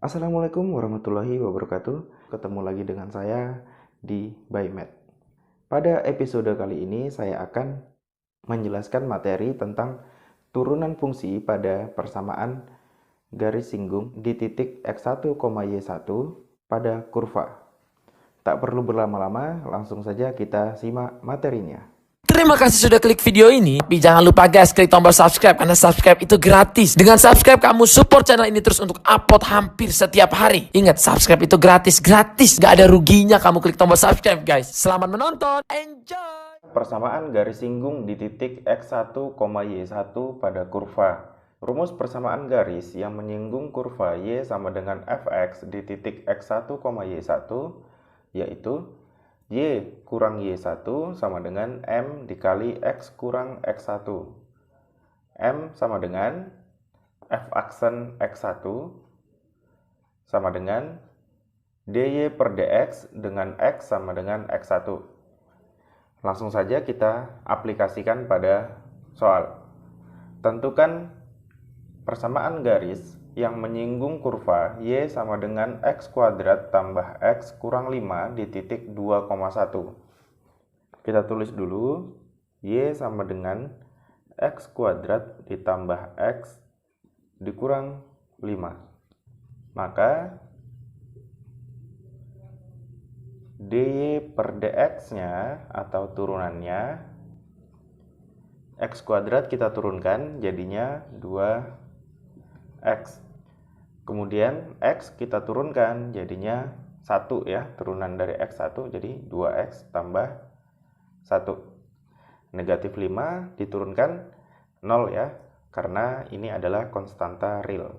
Assalamualaikum warahmatullahi wabarakatuh. Ketemu lagi dengan saya di ByMed. Pada episode kali ini saya akan menjelaskan materi tentang turunan fungsi pada persamaan garis singgung di titik X1, Y1 pada kurva. Tak perlu berlama-lama, langsung saja kita simak materinya. Terima kasih sudah klik video ini. Tapi jangan lupa guys, klik tombol subscribe karena subscribe itu gratis. Dengan subscribe kamu support channel ini terus untuk upload hampir setiap hari. Ingat, subscribe itu gratis. Gak ada ruginya kamu klik tombol subscribe guys. Selamat menonton. Enjoy. Persamaan garis singgung di titik X1, Y1 pada kurva. Rumus persamaan garis yang menyinggung kurva Y sama dengan Fx di titik X1, Y1 yaitu Y kurang Y1 sama dengan M dikali X kurang X1. M sama dengan F aksen X1 sama dengan dy per dx dengan X sama dengan X1. Langsung saja kita aplikasikan pada soal. Tentukan persamaan garis yang menyinggung kurva Y sama dengan X kuadrat tambah X kurang 5 di titik 2,1. Kita tulis dulu Y sama dengan X kuadrat ditambah X dikurang 5. Maka dy per dx-nya atau turunannya X kuadrat kita turunkan jadinya 2x. Kemudian X kita turunkan jadinya 1 ya, turunan dari X1 jadi 2x tambah 1. Negatif 5 diturunkan 0 ya, karena ini adalah konstanta real.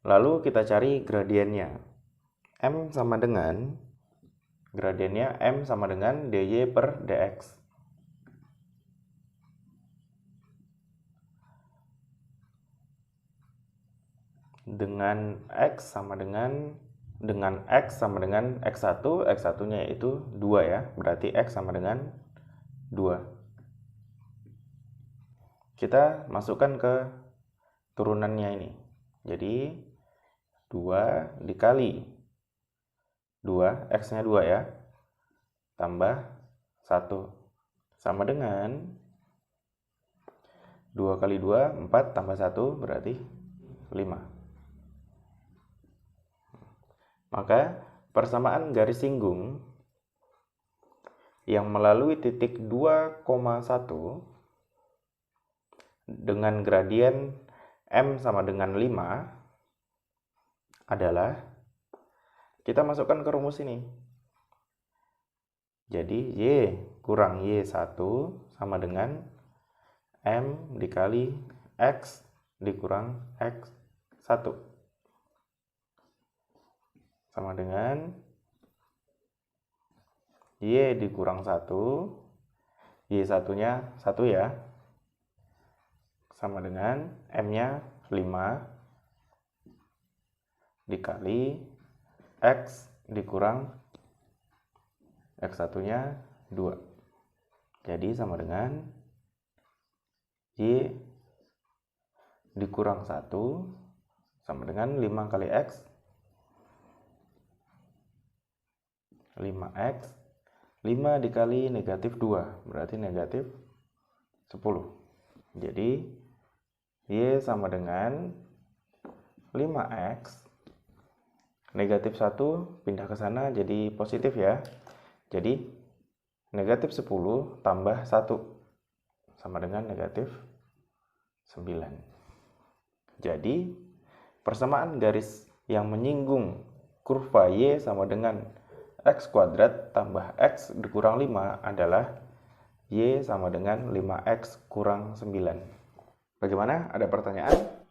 Lalu kita cari gradiennya. M sama dengan gradiennya M sama dengan dy per dx. Dengan X sama dengan X1, X1-nya yaitu 2 ya, berarti X sama dengan 2. Kita masukkan ke turunannya ini. Jadi 2 dikali 2, X-nya 2 ya, tambah 1 sama dengan 2 kali 2, 4 tambah 1 berarti 5. Maka persamaan garis singgung yang melalui titik 2,1 dengan gradien M sama dengan 5 adalah, kita masukkan ke rumus ini. Jadi Y kurang Y1 sama dengan M dikali X dikurang X1 sama dengan Y dikurang 1, Y1-nya 1 ya, sama dengan M-nya 5 dikali X dikurang X1-nya 2. Jadi sama dengan Y dikurang 1 sama dengan 5 kali X, 5X, 5 dikali negatif 2 berarti negatif 10. Jadi Y sama dengan 5X, negatif 1 pindah ke sana jadi positif ya. Jadi negatif 10 tambah 1 sama dengan negatif 9. Jadi persamaan garis yang menyinggung kurva Y sama dengan X kuadrat tambah X dikurang 5 adalah Y sama dengan 5X kurang 9. Bagaimana? Ada pertanyaan?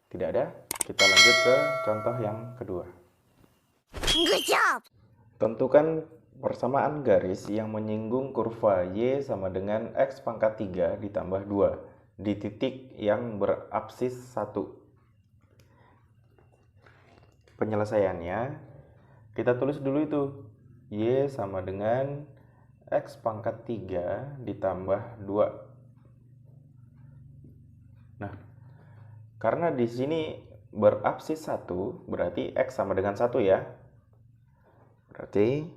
Tidak ada? Kita lanjut ke contoh yang kedua. Good job! Tentukan persamaan garis yang menyinggung kurva Y sama dengan X pangkat 3 ditambah 2 di titik yang berapsis 1. Penyelesaiannya, kita tulis dulu itu. Y sama dengan X pangkat 3 ditambah 2. Nah, karena di sini berabsis 1, berarti X sama dengan 1 ya. Berarti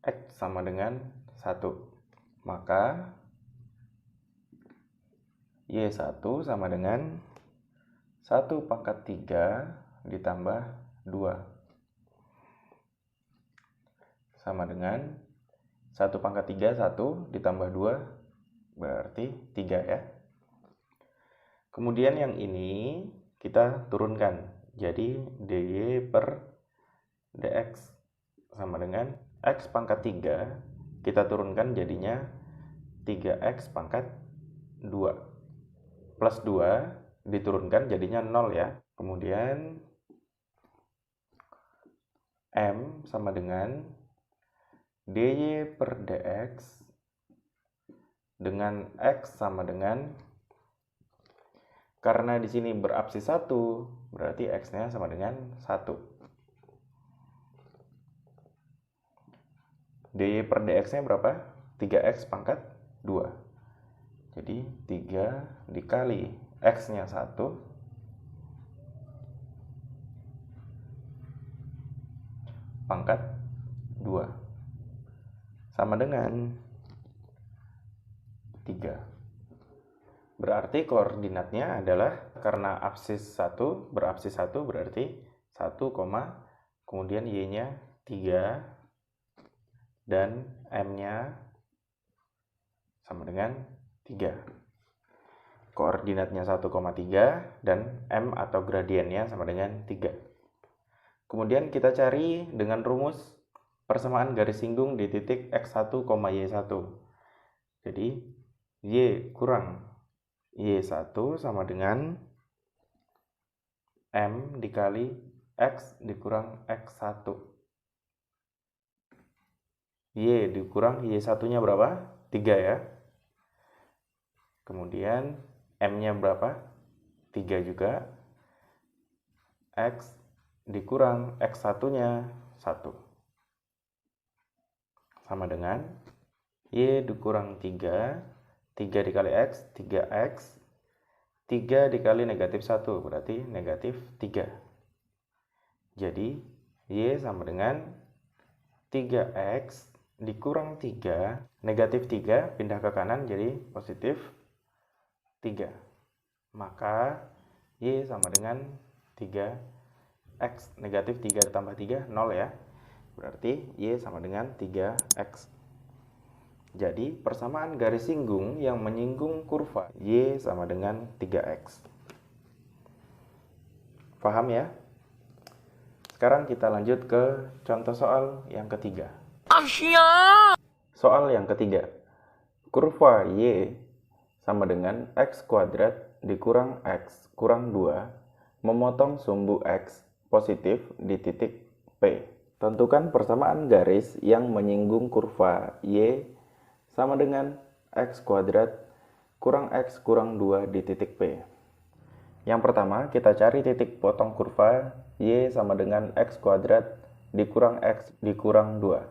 X sama dengan 1. Maka Y1 sama dengan 1 pangkat 3 ditambah 2. Sama dengan 1 pangkat 3, 1 ditambah 2, berarti 3 ya. Kemudian yang ini kita turunkan. Jadi dy per dx sama dengan x pangkat 3, kita turunkan jadinya 3x pangkat 2. Plus 2 diturunkan jadinya 0 ya. Kemudian M sama dengan dy per dx dengan x sama dengan, karena di sini berabsis 1, berarti x-nya sama dengan 1. dy per dx-nya berapa? 3x pangkat 2. Jadi 3 dikali x-nya 1 pangkat 2 sama dengan 3. Berarti koordinatnya adalah, karena absis 1 berabsis 1 berarti 1, kemudian y-nya 3 dan m-nya sama dengan 3. Koordinatnya 1,3 dan m atau gradiennya sama dengan 3. Kemudian kita cari dengan rumus persamaan garis singgung di titik x1, y1. Jadi y kurang y1 sama dengan m dikali x dikurang x1. Y dikurang y1-nya berapa? 3 ya. Kemudian m-nya berapa? 3 juga. X dikurang x1-nya 1. Sama dengan y dikurang 3. 3 dikali x, 3x. 3 dikali negatif 1, berarti negatif 3. Jadi y sama dengan 3x dikurang 3. Negatif 3 pindah ke kanan jadi positif 3. Maka y sama dengan 3x. Negatif 3 ditambah 3, 0 ya. Berarti y sama dengan 3x. Jadi persamaan garis singgung yang menyinggung kurva y sama dengan 3x. Paham ya? Sekarang kita lanjut ke contoh soal yang ketiga. Soal yang ketiga. Kurva y sama dengan x kuadrat dikurang x kurang 2 memotong sumbu x positif di titik P. Tentukan persamaan garis yang menyinggung kurva y sama dengan x kuadrat kurang x kurang 2 di titik P. Yang pertama, kita cari titik potong kurva y sama dengan x kuadrat dikurang x dikurang 2.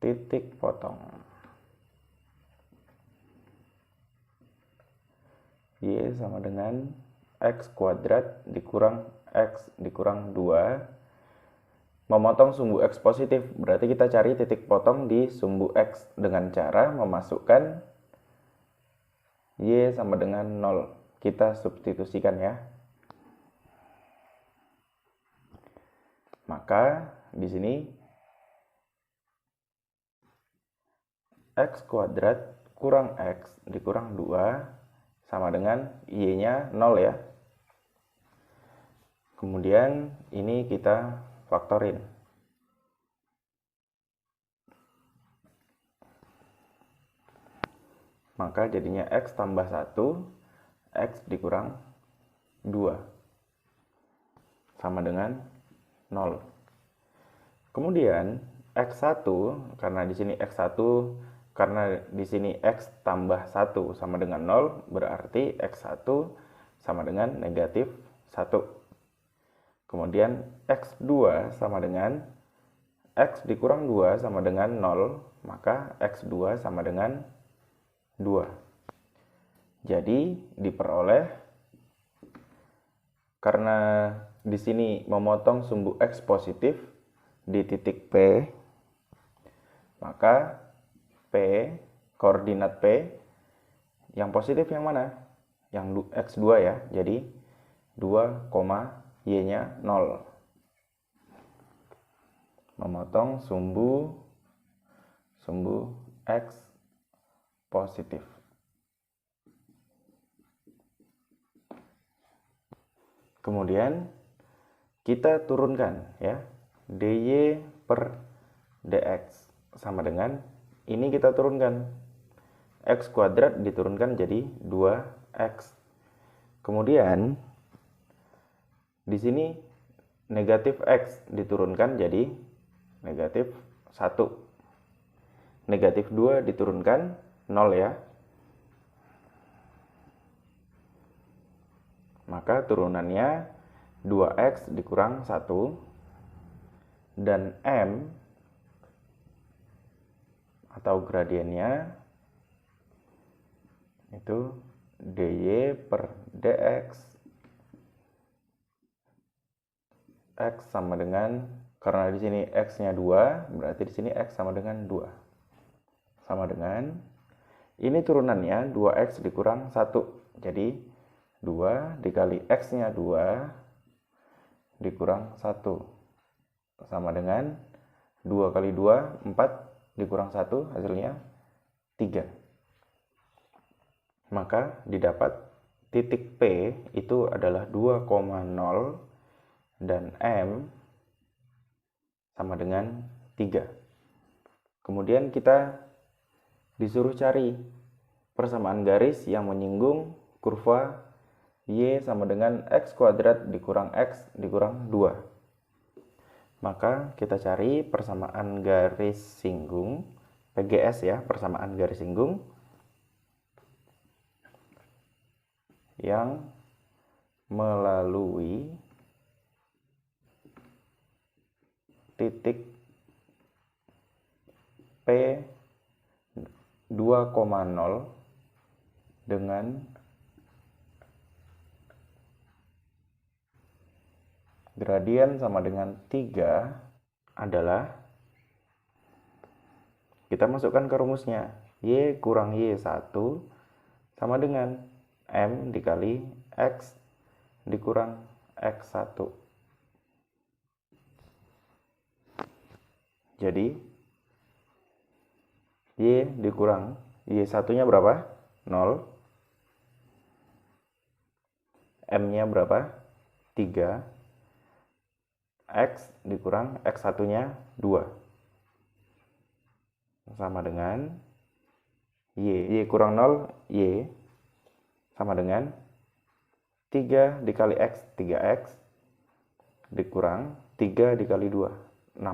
Titik potong. Y sama dengan x kuadrat dikurang x dikurang 2 memotong sumbu x positif. Berarti kita cari titik potong di sumbu x dengan cara memasukkan y sama dengan 0. Kita substitusikan ya. Maka di sini x kuadrat kurang x dikurang 2 sama dengan y-nya 0 ya. Kemudian ini kita faktorin. Maka jadinya x tambah 1, x dikurang 2 sama dengan 0. Kemudian x1, karena di sini x1 karena di sini x tambah 1 sama dengan 0, berarti x1 sama dengan negatif 1. Kemudian x2 sama dengan x dikurang 2 sama dengan 0, maka x2 sama dengan 2. Jadi diperoleh karena di sini memotong sumbu X positif di titik P, maka P, koordinat P, yang positif yang mana? Yang X2 ya, jadi 2, Y-nya 0. Memotong sumbu X positif. Kemudian kita turunkan ya, dy per dx sama dengan ini kita turunkan, x kuadrat diturunkan jadi 2x. Kemudian di sini negatif x diturunkan jadi negatif 1. Negatif 2 diturunkan 0 ya. Maka turunannya 2x dikurang 1 dan m atau gradiennya itu dy per dx x sama dengan, karena di sini x-nya 2, berarti di sini x sama dengan 2. Sama dengan ini turunannya 2x dikurang 1. Jadi 2 dikali x-nya 2 dikurang 1 sama dengan 2 kali 2, 4 dikurang 1 hasilnya 3. Maka didapat titik P itu adalah 2,0 dan M sama dengan 3. Kemudian kita disuruh cari persamaan garis yang menyinggung kurva Y sama dengan X kuadrat dikurang X dikurang 2. Maka kita cari persamaan garis singgung, PGS ya, persamaan garis singgung yang melalui titik P 2,0 dengan gradien sama dengan 3 adalah, kita masukkan ke rumusnya, Y kurang Y1 sama dengan M dikali X dikurang X1. Jadi Y dikurang Y1-nya berapa? 0. M-nya berapa? 3. X dikurang X1-nya 2. Sama dengan Y kurang 0, Y sama dengan 3 dikali X, 3X dikurang 3 dikali 2, 6.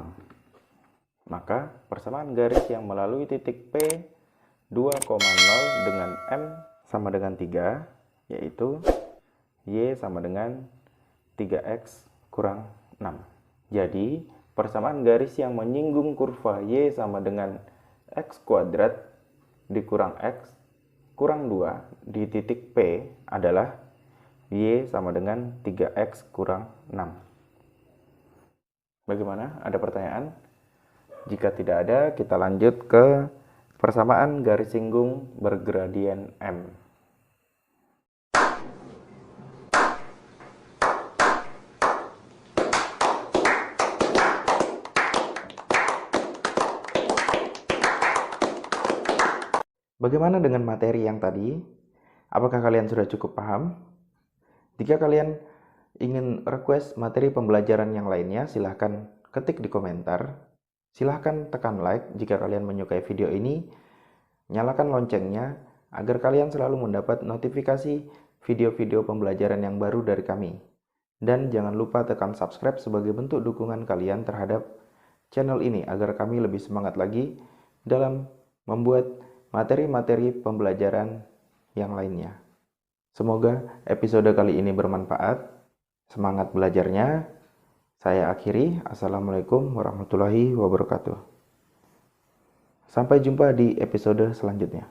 Maka persamaan garis yang melalui titik P 2,0 dengan M sama dengan 3, yaitu Y sama dengan 3X kurang 6. Jadi persamaan garis yang menyinggung kurva Y sama dengan X kuadrat dikurang X kurang 2 di titik P adalah Y sama dengan 3X kurang 6. Bagaimana? Ada pertanyaan? Jika tidak ada, kita lanjut ke persamaan garis singgung bergradien M. Bagaimana dengan materi yang tadi? Apakah kalian sudah cukup paham? Jika kalian ingin request materi pembelajaran yang lainnya, silahkan ketik di komentar. Silahkan tekan like jika kalian menyukai video ini. Nyalakan loncengnya agar kalian selalu mendapat notifikasi video-video pembelajaran yang baru dari kami. Dan jangan lupa tekan subscribe sebagai bentuk dukungan kalian terhadap channel ini agar kami lebih semangat lagi dalam membuat materi-materi pembelajaran yang lainnya. Semoga episode kali ini bermanfaat. Semangat belajarnya. Saya akhiri. Assalamualaikum warahmatullahi wabarakatuh. Sampai jumpa di episode selanjutnya.